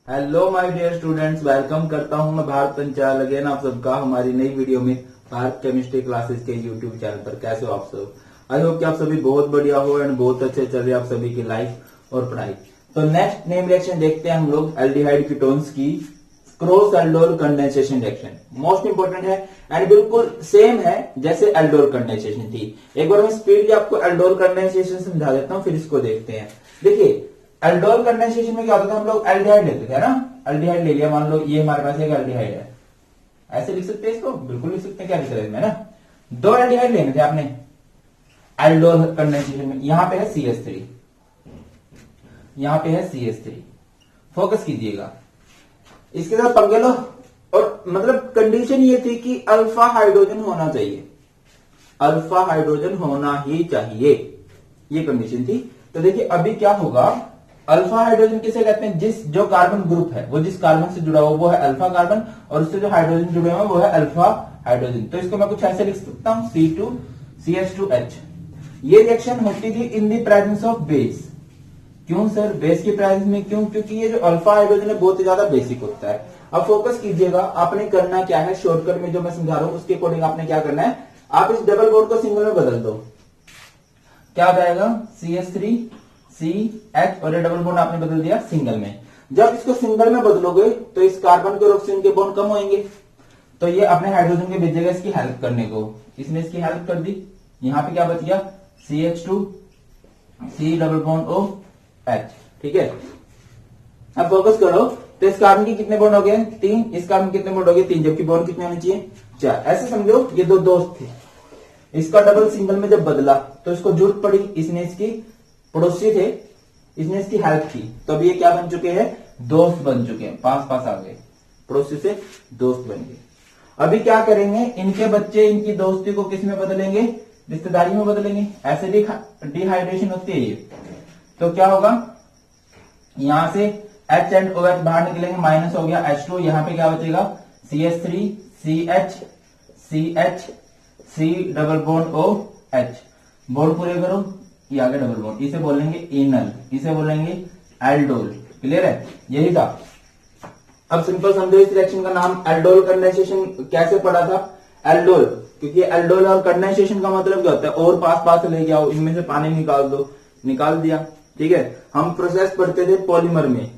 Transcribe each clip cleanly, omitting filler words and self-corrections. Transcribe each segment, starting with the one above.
Hello my dear students, welcome करता हूं मैं भारत पंचाल अगेन आप सबका हमारी नई वीडियो में भारत केमिस्ट्री क्लासेस के यूट्यूब चैनल पर। कैसे हो आप सब? आई होप कि आप सभी बहुत बढ़िया हो एंड बहुत अच्छे चल रही है आप सभी की लाइफ और पढ़ाई। तो नेक्स्ट नेम रिएक्शन देखते हैं हम लोग एल्डिहाइड कीटोन्स की cross aldol condensation reaction. Most important है एंड बिल्कुल सेम है जैसे एल्डोल कंडेंसेशन थी। एक बार मैं स्पीडली आपको एल्डोल कंडेंसेशन समझा देता हूँ, फिर इसको देखते हैं। देखिए एल्डोल कंडेंसेशन में क्या होता था, हम लोग एल्डिहाइड लेते थे ना, एल्डिहाइड ले लिया, मान लो ये हमारे पास एक एल्डिहाइड है, ऐसे लिख सकते हैं इसको, बिल्कुल लिख सकते हैं, क्या लिख रहे हैं ना, दो एल्डिहाइड लेने थे आपने एल्डोल कंडेंसेशन में। यहां पे है CH3, यहां पे है CH3, फोकस कीजिएगा, इसके साथ पंगे लो। और मतलब कंडीशन ये थी कि अल्फा हाइड्रोजन होना चाहिए, अल्फा हाइड्रोजन होना ही चाहिए, ये कंडीशन थी। तो देखिए अभी क्या होगा, अल्फा हाइड्रोजन किसे कहते हैं, जिस जो कार्बन ग्रुप है वो जिस कार्बन से जुड़ा हुआ वो है अल्फा कार्बन, और उससे जो हाइड्रोजन जुड़े हुए वो है अल्फा हाइड्रोजन। तो इसको मैं कुछ ऐसे लिख सकता हूं C2CH2H। ये रिएक्शन होती थी in the presence of base. क्यों सर, बेस की प्रेजेंस में क्यों? क्योंकि ये जो अल्फा हाइड्रोजन है बहुत ही ज्यादा बेसिक होता है। अब फोकस कीजिएगा, आपने करना क्या है, शॉर्टकट में जो मैं समझा रहा हूं उसके अकॉर्डिंग आपने क्या करना है, आप इस डबल बॉन्ड को सिंगल में बदल दो। क्या हो जाएगा, CH3CH, और ये डबल बॉन्ड आपने बदल दिया सिंगल में। जब इसको सिंगल में बदलोगे तो इस कार्बन के और ऑक्सीजन के बॉन्ड कम होंगे, तो ये अपने हाइड्रोजन के भेजेगा इसकी हेल्प करने को, इसने इसकी हेल्प कर दी। यहां पे क्या बच गया, CH2C डबल बॉन्ड OH, ठीक है। अब फोकस करो, तो इस कार्बन के कितने बॉन्ड हो गए, 3, इस कार्बन के कितने बॉन्ड हो गए, 3, जबकि बॉन्ड कितने होने चाहिए, 4। ऐसे समझो ये दो दोस्त थे, इसका डबल सिंगल में जब बदला तो इसको जरूरत पड़ी, इसने इसकी पड़ोसी थे, इसने इसकी हेल्प की, तो अब ये क्या बन चुके हैं, दोस्त बन चुके हैं, पास पास आ गए, पड़ोसी से दोस्त बन गए। अभी क्या करेंगे, इनके बच्चे इनकी दोस्ती को किस में बदलेंगे, रिश्तेदारी में बदलेंगे। ऐसे डिहाइड्रेशन होती है ये। तो क्या होगा, यहां से H एंड OH बाहर निकलेंगे, माइनस हो गया H2, यहां पे क्या बचेगा, CH3CH C double bond OH, bond पूरे करो, ये आगे डबल बॉन्ड, इसे बोलेंगे इनल, इसे बोलेंगे एल्डोल। क्लियर है, यही था। अब सिंपल समझो, इस रिएक्शन का नाम एल्डोल कंडेंसेशन कैसे पड़ा था, एल्डोल, क्योंकि एल्डोल और कंडेंसेशन का मतलब क्या होता है, और पास पास लेके आओ, इनमें से पानी निकाल दो, निकाल दिया, ठीक है। हम प्रोसेस पढ़ते थे पॉलीमर में,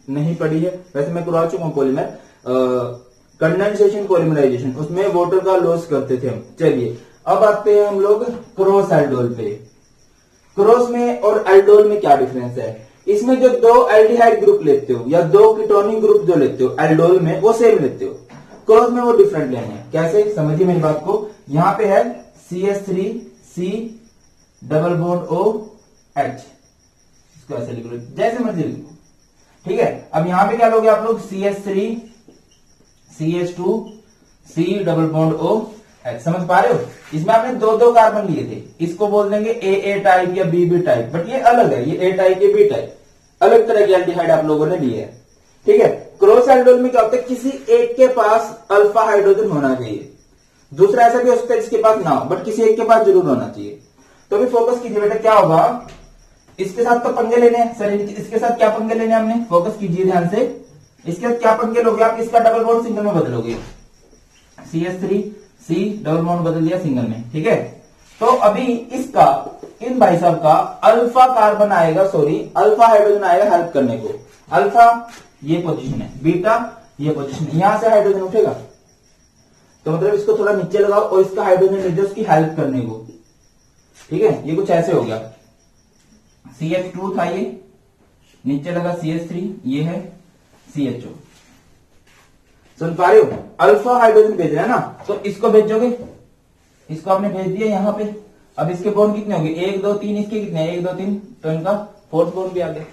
नहीं पढ़ी है वैसे, मैं करवा चुका हूं पॉलीमर, कंडेंसेशन पॉलीमराइजेशन, उसमें वाटर का लॉस करते थे हम। चलिए अब आते हैं हम लोग क्रॉस एल्डोल पे। क्रॉस में और एल्डोल में क्या डिफरेंस है, इसमें जो दो एल्डिहाइड ग्रुप लेते हो या दो कीटोनिक ग्रुप जो लेते हो एल्डोल में वो सेम लेते हो, क्रॉस में वो डिफरेंट लेने हैं। कैसे, समझिए मेरी बात को। यहां पे है CH3C डबल बॉन्ड OH, इसको ऐसे लिख लो, जैसे मर्जी लिखो, ठीक है। अब यहां पे क्या लोगे आप लोग, CH3CH2C डबल बॉन्ड OH, समझ पा रहे हो। इसमें आपने दो दो कार्बन लिए थे, इसको बोल देंगे AA टाइप या BB टाइप, बट ये अलग है, ये A टाइप, ये B टाइप, अलग तरह के एल्डिहाइड आप लोगों ने लिए है, ठीक है। क्रॉस एल्डोल में क्या होता है, किसी एक के पास अल्फा हाइड्रोजन होना चाहिए, दूसरा ऐसा भी हो सकता है जिसके पास ना हो, बट किसी एक के पास जरूर होना चाहिए। तो अभी फोकस कीजिए बेटा, क्या होगा, इसके साथ तो पंगे लेने हैं सर, इसके साथ क्या पंगे लेने हमने, फोकस कीजिए ध्यान से। इसके साथ क्या पंगे लोगे आप, इसका डबल बॉन्ड सिंगल में बदलोगे, CH3C डबल बॉन्ड बदल दिया सिंगल में, ठीक है। तो अभी इसका, इन भाई साहब का अल्फा कार्बन आएगा, सॉरी अल्फा हाइड्रोजन आएगा हेल्प करने को। अल्फा ये पोजीशन है, बीटा ये पोजीशन है, यहां से हाइड्रोजन उठेगा, तो मतलब इसको थोड़ा नीचे लगाओ और इसका हाइड्रोजन ले जाओ उसकी हेल्प करने को, ठीक है। ये कुछ ऐसे हो गया, CH2 था ये, नीचे लगा CH3, ये है CHO, सुन पा रहे हो, अल्फा हाइड्रोजन भेज रहे हैं ना, तो इसको भेजोगे, इसको आपने भेज दिया यहां पे। अब इसके बॉन्ड कितने होंगे, 1 2 3, इसके कितने 1 2 3, तो इनका फोर्थ बॉन्ड भी आ गया।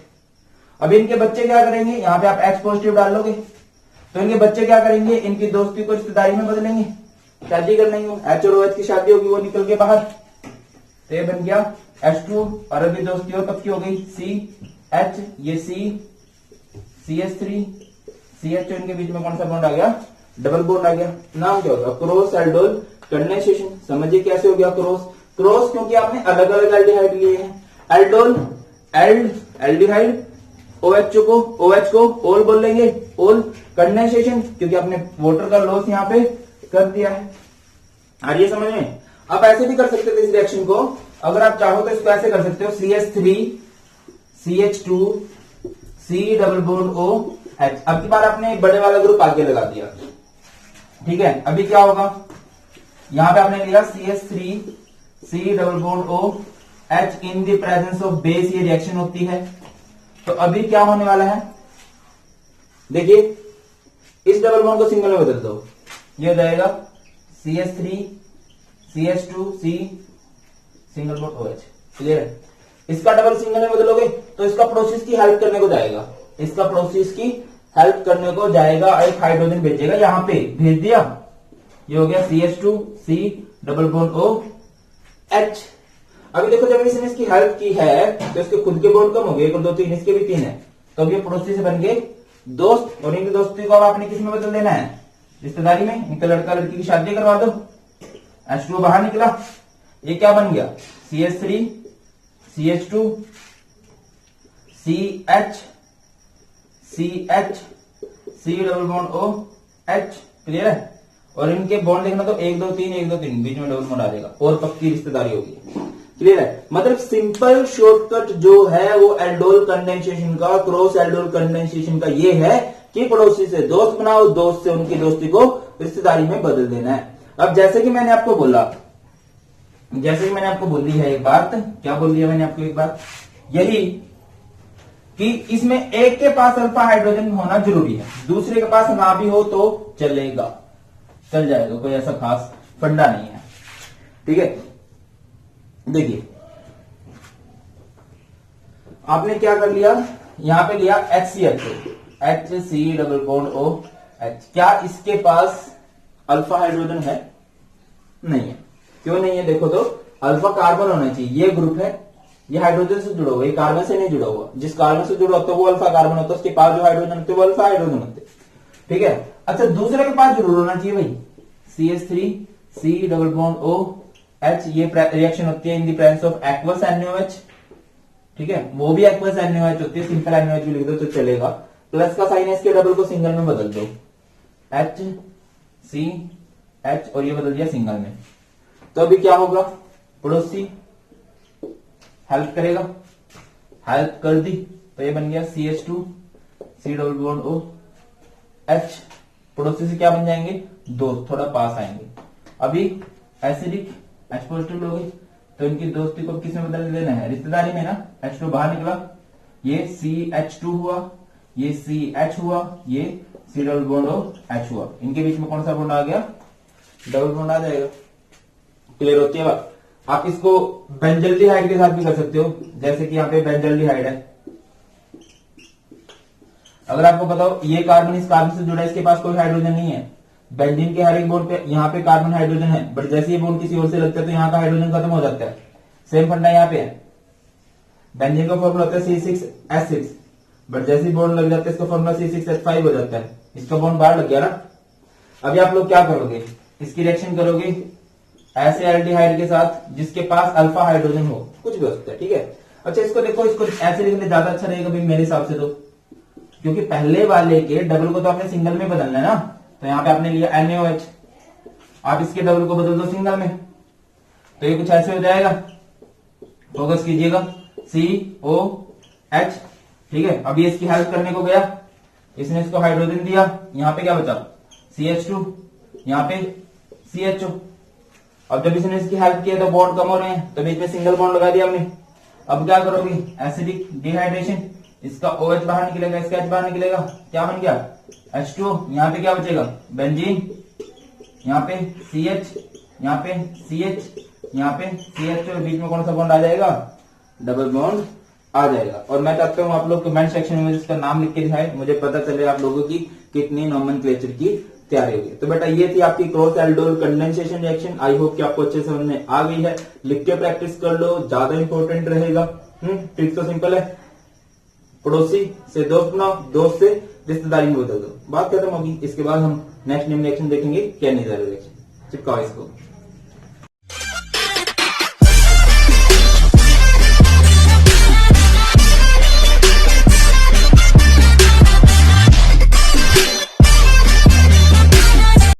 अब इनके बच्चे क्या करेंगे, यहां पे आप H पॉजिटिव डाल लोगे, तो इनके बच्चे क्या करेंगे, इनकी दोस्ती को रिश्तेदारी में बदलेंगे, शादी कर लेंगे, H और OH की शादी होगी, वो निकल के बाहर, तो ये बन गया H2, और अभी दोस्ती और कब की हो गई, CH, ये CH3 CH, इनके बीच में कौन सा बॉन्ड आ गया, डबल बॉन्ड आ गया। नाम क्या होगा, क्रॉस एल्डोल कंडेंसेशन। समझिए कैसे हो गया क्रॉस, क्रॉस क्योंकि आपने अलग अलग एल्डिहाइड लिए हैं, एल्डोल एल्डिहाइड OH को ओल बोल लेंगे, ओल कंडेंसेशन, क्योंकि आपने वाटर का लॉस यहां पे कर दिया है। आ रही है समझ में? आप ऐसे भी कर सकते थे इस रिएक्शन को, अगर आप चाहो तो इसको ऐसे कर सकते हो, CH3 CH2 C double bond OH। अब की बार आपने एक बड़े वाला ग्रुप आगे लगा दिया, ठीक है। अभी क्या होगा, यहां पे आपने लिया CH3 C double bond OH in the presence of base, ये रिएक्शन होती है। तो अभी क्या होने वाला है, देखिए इस डबल बॉन्ड को सिंगल में बदल दो, ये हो जाएगा CH3 CH2 C single bond OH, clear है। इसका डबल सिंगल में बदलोगे तो इसका प्रोसेस की हेल्प करने को जाएगा, इसका प्रोसेस की हेल्प करने को जाएगा, एक हाइड्रोजन भेजेगा, यहां पे भेज दिया, ये हो गया CH2 C double bond OH। अभी देखो जब इसने इसकी हेल्प की है तो इसके खुद के बॉन्ड कम हो गए, 1 और 2 3, इसके भी 3 है, तो अब ये पड़ोसी से बन गए दोस्त, और इनकी दोस्ती को अब आपने किस में बदल देना है, रिश्तेदारी में। इनका लड़का लड़की की शादी करवा दो, H2O बाहर निकला, ये क्या बन गया CH3 CH2 CH CH C double bond OH, clear है। और इनके बॉन्ड देखना तो 1 2 3 1 2 3, बीच में डबल बॉन्ड आ जाएगा और पक्की रिश्तेदारी होगी, क्लियर है। मतलब सिंपल शॉर्टकट जो है वो एल्डोल कंडेंसेशन का, क्रॉस एल्डोल कंडेंसेशन का ये है कि पड़ोसी से दोस्त बनाओ, दोस्त से उनकी दोस्ती को रिश्तेदारी में बदल देना है। अब जैसे कि मैंने आपको बोला, जैसे कि मैंने आपको बोली है एक बात, क्या बोल दिया मैंने आपको एक बात, यही कि इसमें एक के पास अल्फा हाइड्रोजन होना जरूरी है, दूसरे के पास ना भी हो तो चलेगा, चल जाएगा, कोई ऐसा खास फंडा नहीं है, ठीक है। देखिए आपने क्या कर लिया, यहां पे लिया HC डबल बॉन्ड OH। क्या इसके पास अल्फा हाइड्रोजन है? नहीं है। क्यों नहीं है, देखो तो अल्फा कार्बन होना चाहिए, ये ग्रुप है, ये हाइड्रोजन से जुड़ा हुआ, ये कार्बन से नहीं जुड़ा हुआ, जिस कार्बन से जुड़ा होता है वो अल्फा कार्बन होता है, उसके पास जो हाइड्रोजन होते हैं वो अल्फा हाइड्रोजन होते हैं, ठीक है। अच्छा दूसरे के पास जरूर होना चाहिए भाई, CH3 C double bond OH, ये रिएक्शन होती है in the presence of aqueous NaOH, ठीक है, वो भी एक्वस NaOH होती है, सिंपल NaOH भी लिख दो तो चलेगा, प्लस का साइन है, इसके डबल को सिंगल में बदल दो, HCH, और ये बदल दिया सिंगल में। तो अभी क्या होगा, पड़ोसी हेल्प करेगा, हेल्प कर दी, तो ये बन गया CH2 C double bond OH। पड़ोसी से क्या बन जाएंगे, दोस्त, थोड़ा पास आएंगे। अभी एसिडिक H पॉजिटिव लोगे तो इनकी दोस्ती को किस में बदल देना है, रिश्तेदारी में ना, H2 बाहर निकला, ये CH2 हुआ, ये CH हुआ, ये C डबल बॉन्ड OH हुआ, इनके बीच में कौन सा बॉन्ड आ गया, डबल बॉन्ड आ जाएगा, क्लियर होती है बात। आप इसको बेंजल्डिहाइड के साथ भी कर सकते हो, जैसे कि यहाँ पे बेंजल्डिहाइड है, अगर आपको बताओ ये कार्बन इस कार्बन से जुड़ा है, इसके पास कोई हाइड्रोजन नहीं है, बेंजीन के हर एक बॉन्ड पे यहाँ पे कार्बन हाइड्रोजन है, बट जैसे ये बॉन्ड किसी और से लगता है तो यहाँ का हाइड्रोजन खत्म हो जाता है, सेम फंडा यहाँ पे है। बेंजीन का फॉर्मूला होता है C6H6, बट जैसे बॉन्ड लग जाता है इसका फॉर्मूला C6H5 हो जाता है, इसका बॉन्ड बाहर लग गया ना। अभी आप लोग क्या करोगे, इसकी रिएक्शन करोगे ऐसे एल्डिहाइड के साथ जिसके पास अल्फा हाइड्रोजन हो, कुछ भी हो सकता है, ठीक है। अच्छा इसको देखो, इसको ऐसे लिखने ज्यादा अच्छा रहेगा भाई मेरे हिसाब से तो, क्योंकि पहले वाले के डबल को तो आपने सिंगल में बदलना है ना, तो यहाँ पे आपने लिया NaOH, आप इसके डबल को बदल दो सिंगल में, तो ये कुछ ऐसे हो जाएगा, फोकस कीजिएगा, COH, ठीक है। अब ये इसकी हेल्प करने को गया, इसने इसको हाइड्रोजन दिया, यहाँ पे क्या बचा CH2, यहाँ पे CHO। अब जब इसने इसकी हेल्प किया तो बॉन्ड कम हो रहे हैं, तो बीच में सिंगल बॉन्ड लगा दिया हमने। अब क्या करोगे, एसिडिक डिहाइड्रेशन, इसका OH बाहर निकलेगा, इसका H बाहर निकलेगा, क्या बन गया H2O, यहाँ पे क्या बचेगा बेंजीन, यहाँ पे CH, यहाँ पे CH, यहाँ पे CH, और बीच में कौन सा बॉन्ड आ जाएगा, डबल बॉन्ड आ जाएगा। और मैं चाहता हूँ आप लोग कमेंट सेक्शन में इसका नाम लिख के दिखाए, मुझे पता चले आप लोगों की कितनी नॉमेनक्लेचर की तैयारी होगी। तो बेटा ये थी आपकी cross aldol condensation reaction, I hope कि आपको अच्छे समझ में आ गई है। लिख के प्रैक्टिस कर लो, ज्यादा इंपॉर्टेंट रहेगा। ट्रिक तो सिंपल है, पड़ोसी से दोस्त बनाओ, दोस्त से रिश्तेदारी में बदल दो, बात खत्म होगी। इसके बाद हम नेक्स्ट रिएक्शन देखेंगे, क्या नहीं रिएक्शन, चिपकाओ इसको।